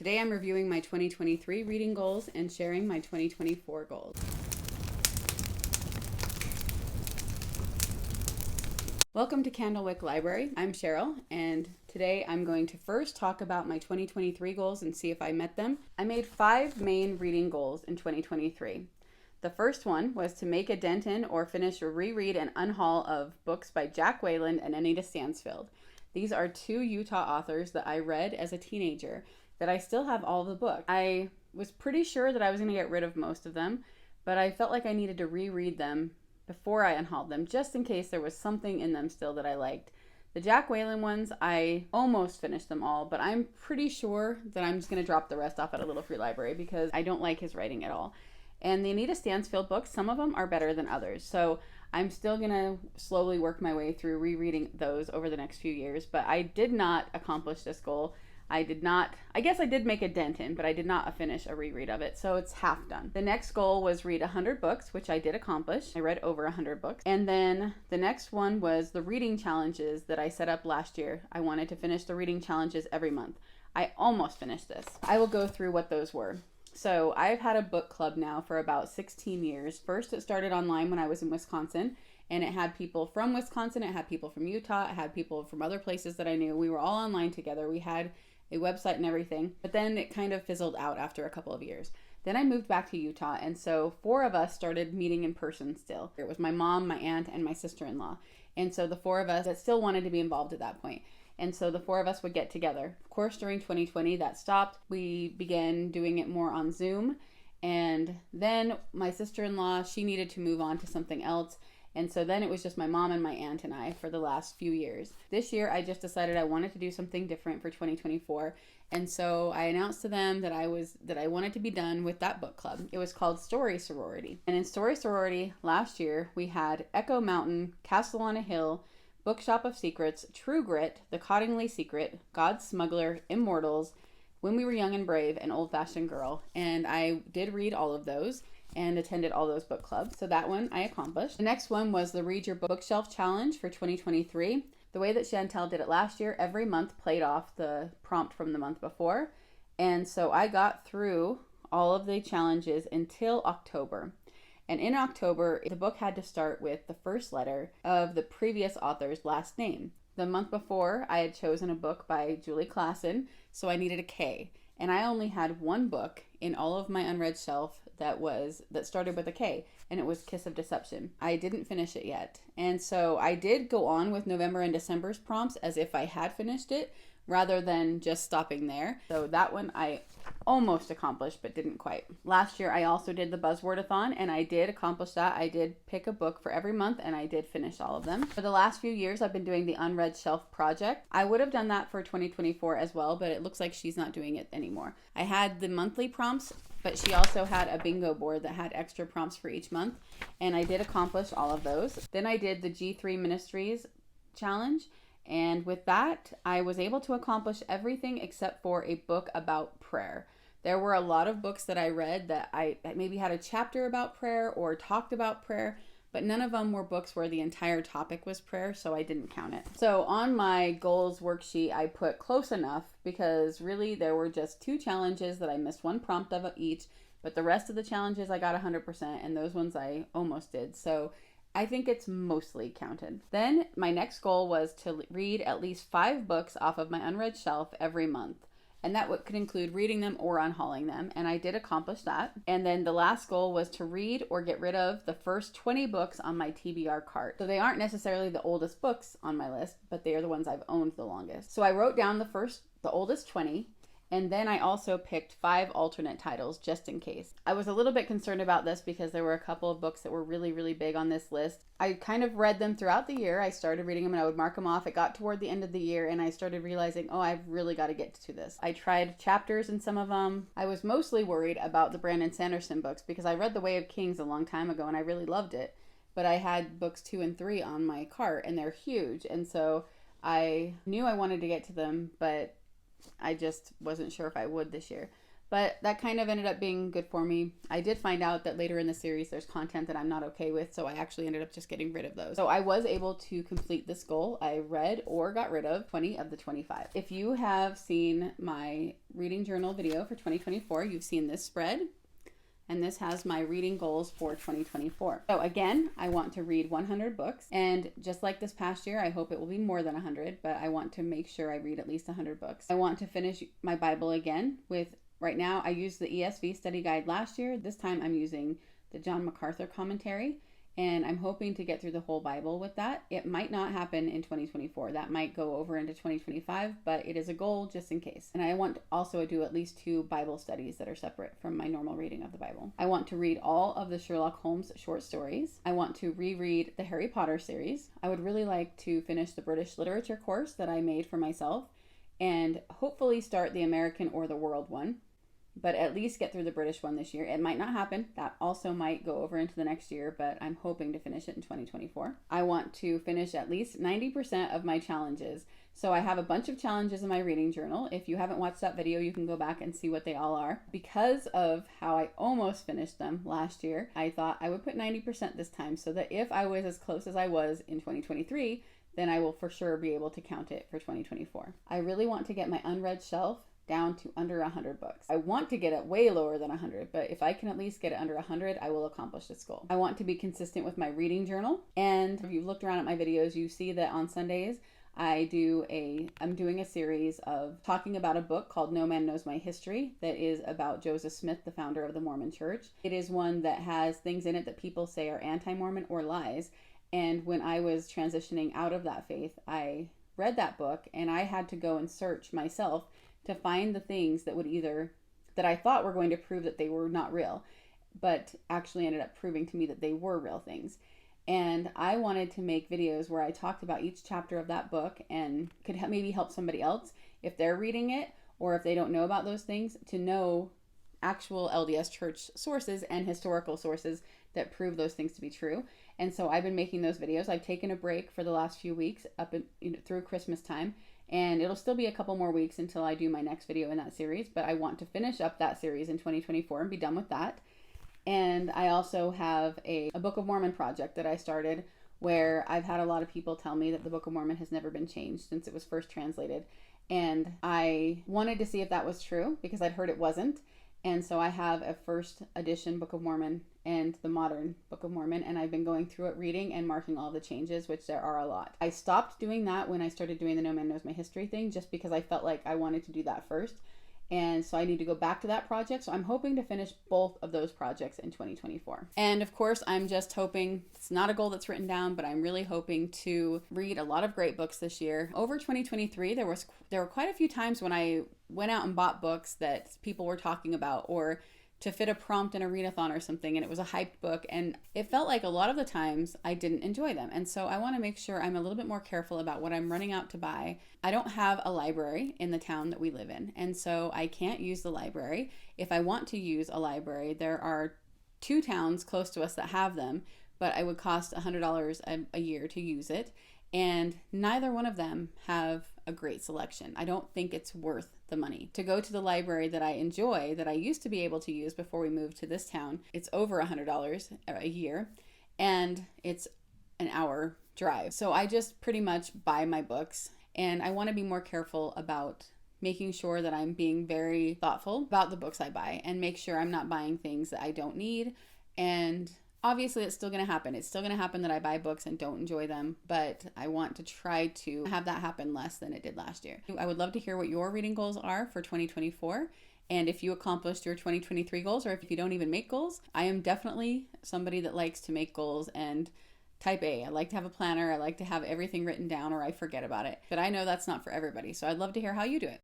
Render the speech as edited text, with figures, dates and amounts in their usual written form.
Today I'm reviewing my 2023 reading goals and sharing my 2024 goals. Welcome to Candlewick Library. I'm Cheryl, and today I'm going to first talk about my 2023 goals and see if I met them. I made 5 main reading goals in 2023. The first one was to make a dent in or finish a reread and unhaul of books by Jack Wayland and Anita Stansfield. These are 2 Utah authors that I read as a teenager that I still have all the books. I was pretty sure that I was going to get rid of most of them, but I felt like I needed to reread them before I unhauled them, just in case there was something in them still that I liked. The Jack Wayland ones, I almost finished them all, but I'm pretty sure that I'm just going to drop the rest off at a little free library because I don't like his writing at all. And the Anita Stansfield books, some of them are better than others. So I'm still going to slowly work my way through rereading those over the next few years, but I did not accomplish this goal. I guess I did make a dent in, but I did not finish a reread of it, so it's half done. The next goal was read 100 books, which I did accomplish. I read over 100 books. And then the next one was the reading challenges that I set up last year. I wanted to finish the reading challenges every month. I almost finished this. I will go through what those were. So I've had a book club now for about 16 years. First, it started online when I was in Wisconsin, and it had people from Wisconsin, it had people from Utah, it had people from other places that I knew. We were all online together. We had a website and everything, but then it kind of fizzled out after a couple of years. Then I moved back to Utah, and so 4 of us started meeting in person still. It was my mom, my aunt, and my sister-in-law. And so the 4 of us that still wanted to be involved at that point. And so the 4 of us would get together. Of course, during 2020, that stopped. We began doing it more on Zoom. And then my sister-in-law, she needed to move on to something else. And so then it was just my mom and my aunt and I for the last few years. This year, I just decided I wanted to do something different for 2024. And so I announced to them that I wanted to be done with that book club. It was called Story Sorority. And in Story Sorority, last year, we had Echo Mountain, Castle on a Hill, Bookshop of Secrets, True Grit, The Cottingley Secret, God's Smuggler, Immortals, When We Were Young and Brave, and Old Fashioned Girl. And I did read all of those and attended all those book clubs. So that one I accomplished. The next one was the Read Your Bookshelf Challenge for 2023. The way that Chantel did it last year, every month played off the prompt from the month before. And so I got through all of the challenges until October. And in October, the book had to start with the first letter of the previous author's last name. The month before, I had chosen a book by Julie Klassen, so I needed a K. And I only had one book in all of my unread shelf that started with a K, and it was Kiss of Deception. I didn't finish it yet. And so I did go on with November and December's prompts as if I had finished it, rather than just stopping there. So that one I almost accomplished, but didn't quite. Last year, I also did the Buzzword-a-thon, and I did accomplish that. I did pick a book for every month, and I did finish all of them. For the last few years, I've been doing the Unread Shelf Project. I would have done that for 2024 as well, but it looks like she's not doing it anymore. I had the monthly prompts, but she also had a bingo board that had extra prompts for each month, and I did accomplish all of those. Then I did the G3 Ministries Challenge, and with that, I was able to accomplish everything except for a book about prayer. There were a lot of books that I read that maybe had a chapter about prayer or talked about prayer, but none of them were books where the entire topic was prayer, so I didn't count it. So on my goals worksheet, I put close enough because really there were just 2 challenges that I missed one prompt of each, but the rest of the challenges I got 100%, and those ones I almost did. So I think it's mostly counted. Then my next goal was to read at least 5 books off of my unread shelf every month. And that could include reading them or unhauling them. And I did accomplish that. And then the last goal was to read or get rid of the first 20 books on my TBR cart. So they aren't necessarily the oldest books on my list, but they are the ones I've owned the longest. So I wrote down the oldest 20. And then I also picked 5 alternate titles just in case. I was a little bit concerned about this because there were a couple of books that were really, really big on this list. I kind of read them throughout the year. I started reading them and I would mark them off. It got toward the end of the year and I started realizing, I've really got to get to this. I tried chapters in some of them. I was mostly worried about the Brandon Sanderson books because I read The Way of Kings a long time ago and I really loved it. But I had books 2 and 3 on my cart and they're huge. And so I knew I wanted to get to them, but I just wasn't sure if I would this year. But that kind of ended up being good for me. I did find out that later in the series there's content that I'm not okay with, so I actually ended up just getting rid of those. So I was able to complete this goal. I read or got rid of 20 of the 25. If you have seen my reading journal video for 2024, you've seen this spread. And this has my reading goals for 2024. So again, I want to read 100 books. And just like this past year, I hope it will be more than 100, but I want to make sure I read at least 100 books. I want to finish my Bible again with, right now, I used the ESV study guide last year. This time I'm using the John MacArthur commentary. And I'm hoping to get through the whole Bible with that. It might not happen in 2024. That might go over into 2025, but it is a goal just in case. And I want to also do at least 2 Bible studies that are separate from my normal reading of the Bible. I want to read all of the Sherlock Holmes short stories. I want to reread the Harry Potter series. I would really like to finish the British literature course that I made for myself and hopefully start the American or the World one, but at least get through the British one this year. It might not happen. That also might go over into the next year, but I'm hoping to finish it in 2024. I want to finish at least 90% of my challenges. So I have a bunch of challenges in my reading journal. If you haven't watched that video, you can go back and see what they all are. Because of how I almost finished them last year, I thought I would put 90% this time so that if I was as close as I was in 2023, then I will for sure be able to count it for 2024. I really want to get my unread shelf down to under 100 books. I want to get it way lower than 100, but if I can at least get it under 100, I will accomplish this goal. I want to be consistent with my reading journal. And if you've looked around at my videos, you see that on Sundays, I'm doing a series of talking about a book called No Man Knows My History that is about Joseph Smith, the founder of the Mormon Church. It is one that has things in it that people say are anti-Mormon or lies. And when I was transitioning out of that faith, I read that book and I had to go and search myself to find the things that that I thought were going to prove that they were not real, but actually ended up proving to me that they were real things. And I wanted to make videos where I talked about each chapter of that book and could maybe help somebody else if they're reading it or if they don't know about those things to know actual LDS church sources and historical sources that prove those things to be true. And so I've been making those videos. I've taken a break for the last few weeks through Christmas time. And it'll still be a couple more weeks until I do my next video in that series, but I want to finish up that series in 2024 and be done with that. And I also have a Book of Mormon project that I started where I've had a lot of people tell me that the Book of Mormon has never been changed since it was first translated. And I wanted to see if that was true because I'd heard it wasn't. And so I have a first edition Book of Mormon and the modern Book of Mormon, and I've been going through it, reading and marking all the changes, which there are a lot. I stopped doing that when I started doing the No Man Knows My History thing, just because I felt like I wanted to do that first. And so I need to go back to that project. So I'm hoping to finish both of those projects in 2024. And of course, I'm just hoping, it's not a goal that's written down, but I'm really hoping to read a lot of great books this year. Over 2023, there were quite a few times when I went out and bought books that people were talking about, or to fit a prompt in a readathon or something, and it was a hyped book, and it felt like a lot of the times I didn't enjoy them. And so I want to make sure I'm a little bit more careful about what I'm running out to buy. I don't have a library in the town that we live in, and so I can't use the library. If I want to use a library, there are 2 towns close to us that have them, but it would cost $100 a year to use it, and neither one of them have a great selection. I don't think it's worth the money. To go to the library that I enjoy, that I used to be able to use before we moved to this town, it's over $100 a year, and it's an hour drive. So I just pretty much buy my books, and I want to be more careful about making sure that I'm being very thoughtful about the books I buy and make sure I'm not buying things that I don't need. And obviously, it's still going to happen. It's still going to happen that I buy books and don't enjoy them, but I want to try to have that happen less than it did last year. I would love to hear what your reading goals are for 2024. And if you accomplished your 2023 goals, or if you don't even make goals. I am definitely somebody that likes to make goals and type A. I like to have a planner. I like to have everything written down or I forget about it. But I know that's not for everybody. So I'd love to hear how you do it.